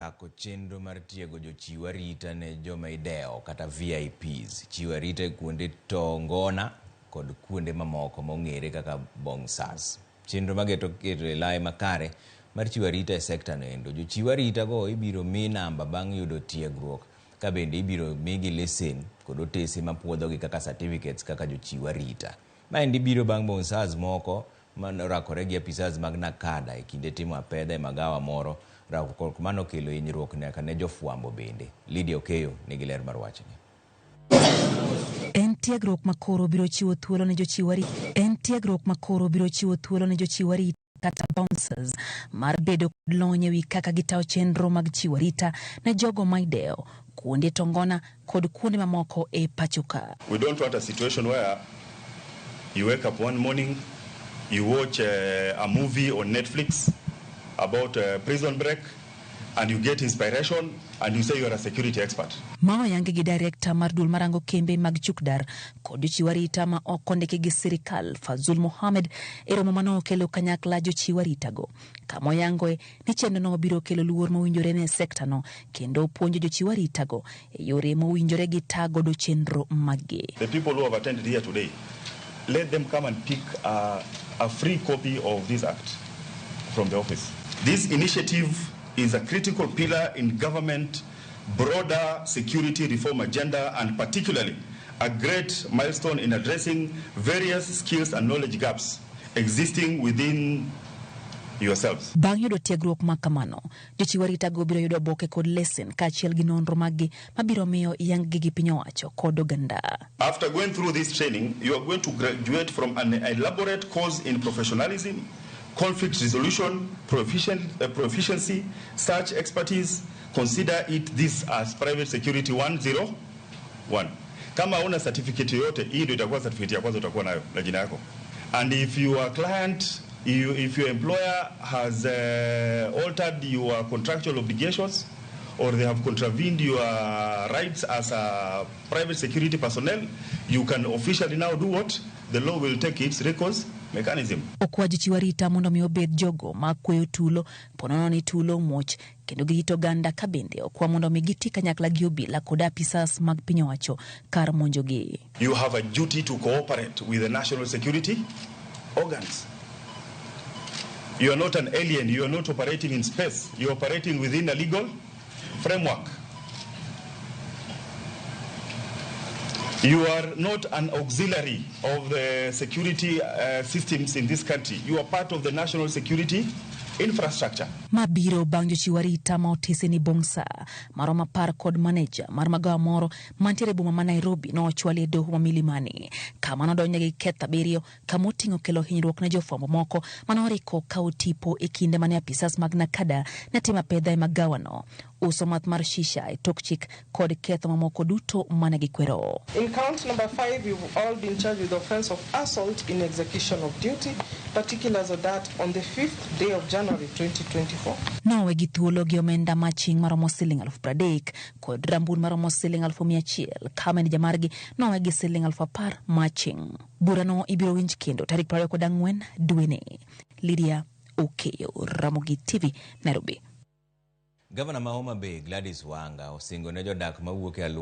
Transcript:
Ako chenro mar tiego jochiw arita ne joma ideo kata VIPs, chiwo arita e kuonde tongona kod kuonde mamoko mong'ere kaka bong'sas. Chenro mageto e lai makare mar chiwo arita e sekta no endo. Jochiw arita go ibiro mi namba bang' yudo tiegruok, ka bende ibiro migi lesen kod otese mapuodhogi kaka certificates kaka jochiw arita. Maendi biro bang' bong'sas moko rakore gi apisa mag NACADA e kinde timo apedha e magawa moro. Mano kelo hinyruok nyaka ne jofwambo bende. Lydia Okeyo nigi ler mar wachni. En tiegruok makoro biro chiwo thuolo ne jochiw arita. En tiegruok makoro biro chiwo thuolo ne jochiw arita kata bong'sas mar bedo kod lony ewi kaka gitawo chenro mag chiwo arita ne jogo ma ideo kuonde tongona kod kuonde mamoko e pachoka. We don't want a situation where you wake up one morning, you watch a movie on Netflix about prison break, and you get inspiration, and you say you are a security expert. Mama yange gi director mar dul marango kembe mag chukdar kod jochiw arita ma okondiki gi Sirkal Fazul Mohammed eromo mano kelo kanyakla jochiw arita go. Kamo yangoe ni chenro no biro kelo luor mowinjore ne sekta no kendo puonjo jochiw arita go e yore mowinjore gi tago do chenro mage. The people who have attended here today, let them come and pick a free copy of this act from the office. This initiative is a critical pillar in government broader security reform agenda, and particularly a great milestone in addressing various skills and knowledge gaps existing within yourselves. Bang' yudo tiegruok makamano, jochiw arita go biro yudo boke kod lesen kaachiel gi nonro maggi mabiro miyo yang gi piny owacho kod oganda. After going through this training, you are going to graduate from an elaborate course in professionalism, conflict resolution, proficiency, search expertise. Consider it this as private security 101. Kama una certificate yote, hii ndio itakuwa certificate ya kwanza utakuwa nayo na jina yako. And if your client, if your employer has altered your contractual obligations, or they have contravened your rights as a private security personnel, you can officially now do what? The law will take its recourse mechanism. Okwa jochiw arita mondo mi obed jogo makweyo tulo, ponono ni tulo muoch, kendo girito ganda kabende okwa mondo mi giti kanyakla gi obila kod apisas mag piny owacho kar monjogi. You have a duty to cooperate with the national security organs. You are not an alien, you are not operating in space, you are operating within a legal framework. You are not an auxiliary of the security systems in this country. You are part of the national security infrastructure. Mabiro bang' jochiw arita ma otese ni bong'sa maroma par kod manager mar magawa moro mantiere boma ma Nairobi no ochwali e doho ma Milimani. Kama nodonje gi ketho abiriyo kama oting'o kelo hinyruok ne jofwambo moko manoriko kawo tipo e kinde mane apisas mag NACADA ne timo apedha e magawa no. Uso math mar shisha e tok chik kod ketho mamoko duto mane gikwero. In count number 5, you've all been charged with the offense of assault in execution of duty, particulars of that on the 5th day of January 2024. Nowe gi thuolo gi omenda maching maromo siling 30,000 kod rambun maromo siling 100,000 kama ni jamargi nowe gi siling 10,000 maching. Burano ibiro winj kendo tarik 24 dwe ni. Lydia Okeyo, Ramogi TV, Nairobi. Gavana ma Homa Bay Gladys Wanga osingo ne jodak mawuok e